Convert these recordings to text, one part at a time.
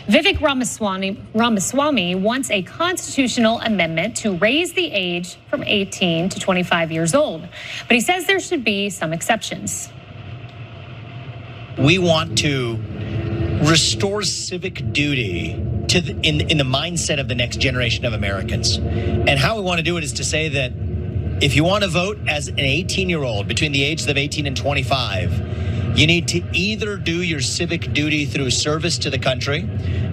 Vivek Ramaswamy wants a constitutional amendment to raise the age from 18 to 25 years old, but he says there should be some exceptions. We want to restore civic duty in the mindset of the next generation of Americans. And how we want to do it is to say that if you want to vote as an 18-year-old between the ages of 18 and 25, you need to either do your civic duty through service to the country.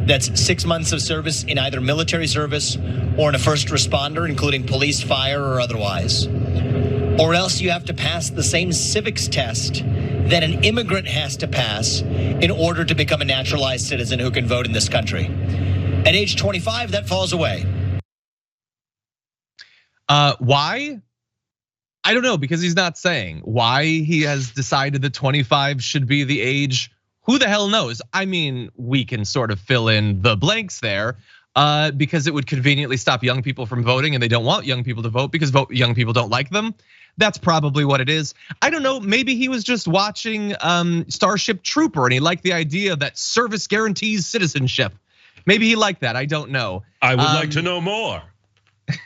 That's 6 months of service in either military service or in a first responder, including police, fire, or otherwise. Or else you have to pass the same civics test that an immigrant has to pass in order to become a naturalized citizen who can vote in this country. At age 25, that falls away. Why? I don't know, because he's not saying why he has decided that 25 should be the age. Who the hell knows? I mean, we can sort of fill in the blanks there because it would conveniently stop young people from voting, and they don't want young people to vote because young people don't like them. That's probably what it is. I don't know, maybe he was just watching Starship Trooper and he liked the idea that service guarantees citizenship. Maybe he liked that, I don't know. I would like to know more.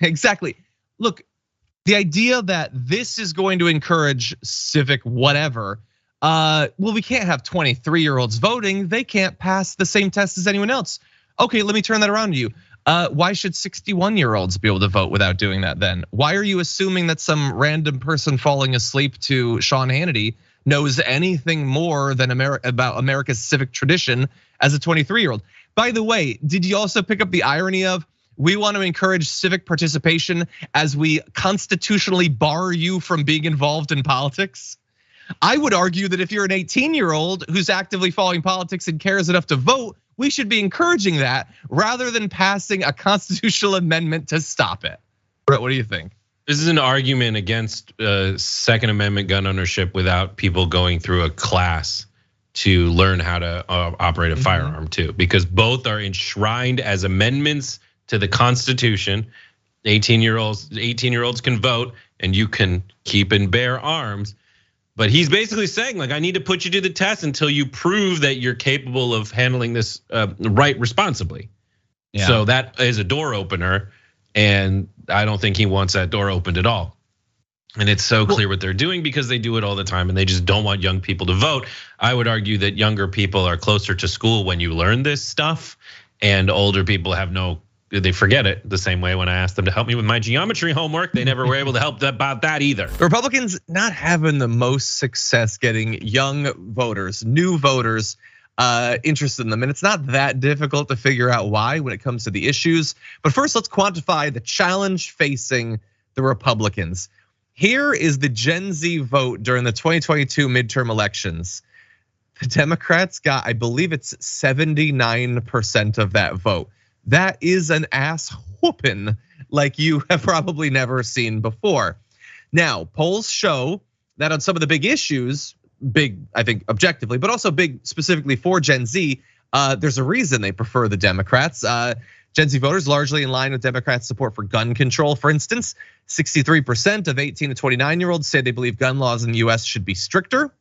Exactly. Look, the idea that this is going to encourage civic whatever, well, we can't have 23-year-olds voting. They can't pass the same test as anyone else. Okay, let me turn that around to you. Why should 61-year-olds be able to vote without doing that then? Why are you assuming that some random person falling asleep to Sean Hannity knows anything more than about America's civic tradition as a 23-year-old? By the way, did you also pick up the irony of we want to encourage civic participation as we constitutionally bar you from being involved in politics? I would argue that if you're an 18-year-old who's actively following politics and cares enough to vote, we should be encouraging that rather than passing a constitutional amendment to stop it. Brett, what do you think? This is an argument against Second Amendment gun ownership without people going through a class to learn how to operate a firearm too, because both are enshrined as amendments to the Constitution. 18-year-olds can vote, and you can keep and bear arms. But he's basically saying, like, I need to put you to the test until you prove that you're capable of handling this right responsibly. Yeah. So that is a door opener, and I don't think he wants that door opened at all. And it's so clear what they're doing because they do it all the time, and they just don't want young people to vote. I would argue that younger people are closer to school when you learn this stuff, and older people they forget it the same way when I asked them to help me with my geometry homework. They never were able to help about that either. Republicans not having the most success getting young voters, new voters interested in them. And it's not that difficult to figure out why when it comes to the issues. But first, let's quantify the challenge facing the Republicans. Here is the Gen Z vote during the 2022 midterm elections. The Democrats got, I believe it's 79% of that vote. That is an ass whooping like you have probably never seen before. Now, polls show that on some of the big issues, big, I think objectively, but also big specifically for Gen Z, there's a reason they prefer the Democrats. Gen Z voters largely in line with Democrats' support for gun control. For instance, 63% of 18 to 29-year-olds say they believe gun laws in the US should be stricter.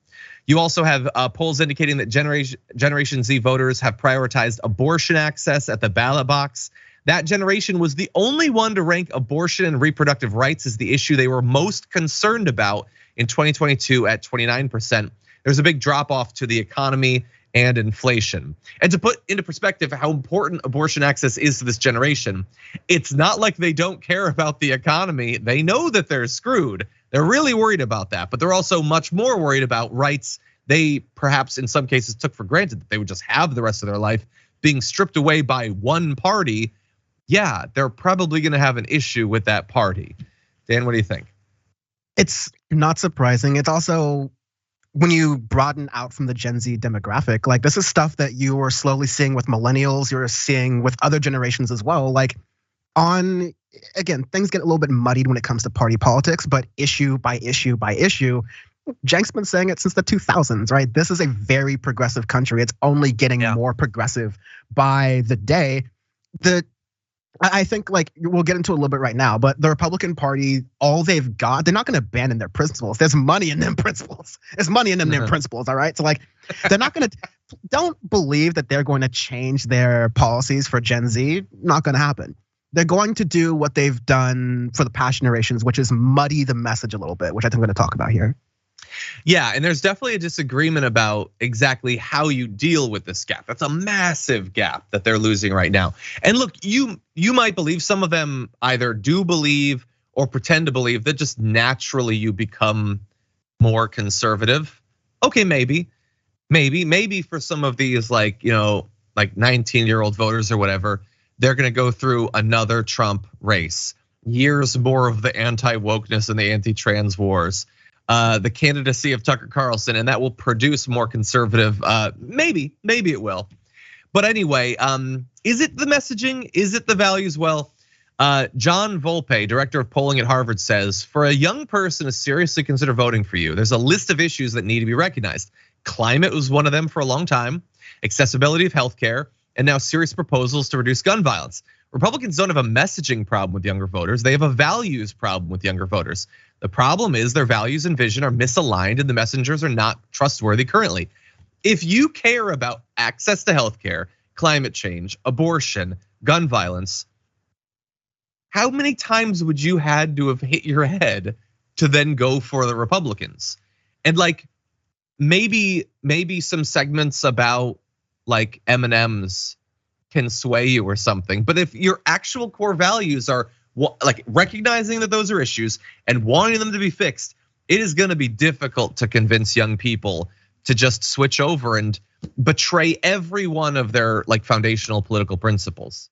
You also have polls indicating that Generation Z voters have prioritized abortion access at the ballot box. That generation was the only one to rank abortion and reproductive rights as the issue they were most concerned about in 2022 at 29%. There's a big drop off to the economy and inflation. And to put into perspective how important abortion access is to this generation, it's not like they don't care about the economy. They know that they're screwed. They're really worried about that, but they're also much more worried about rights they perhaps in some cases took for granted that they would just have the rest of their life being stripped away by one party. Yeah, they're probably gonna have an issue with that party. Dan, what do you think? It's not surprising. It's also, when you broaden out from the Gen Z demographic, like this is stuff that you are slowly seeing with millennials, you're seeing with other generations as well. Like again, things get a little bit muddied when it comes to party politics, but issue by issue by issue, Cenk's been saying it since the 2000s, right? This is a very progressive country. It's only getting more progressive by the day. The I think like we'll get into it a little bit right now, but the Republican Party, all they've got, they're not going to abandon their principles. There's money in them principles. There's money in them their principles, all right? So like, they're not going to, don't believe that they're going to change their policies for Gen Z. Not going to happen. They're going to do what they've done for the past generations, which is muddy the message a little bit, which I think we're going to talk about here. Yeah, and there's definitely a disagreement about exactly how you deal with this gap. That's a massive gap that they're losing right now. And look, you might believe, some of them either do believe or pretend to believe, that just naturally you become more conservative. Okay, maybe for some of these like 19-year-old voters or whatever, they're gonna go through another Trump race, years more of the anti-wokeness and the anti-trans wars, the candidacy of Tucker Carlson, and that will produce more conservative, maybe it will. But anyway, is it the messaging? Is it the values? Well, John Volpe, director of polling at Harvard, says, for a young person to seriously consider voting for you, there's a list of issues that need to be recognized. Climate was one of them for a long time, accessibility of healthcare, and now serious proposals to reduce gun violence. Republicans don't have a messaging problem with younger voters. They have a values problem with younger voters. The problem is their values and vision are misaligned and the messengers are not trustworthy currently. If you care about access to healthcare, climate change, abortion, gun violence, how many times would you had to have hit your head to then go for the Republicans? And like maybe some segments about like M&Ms can sway you or something. But if your actual core values are like recognizing that those are issues and wanting them to be fixed, it is going to be difficult to convince young people to just switch over and betray every one of their like foundational political principles.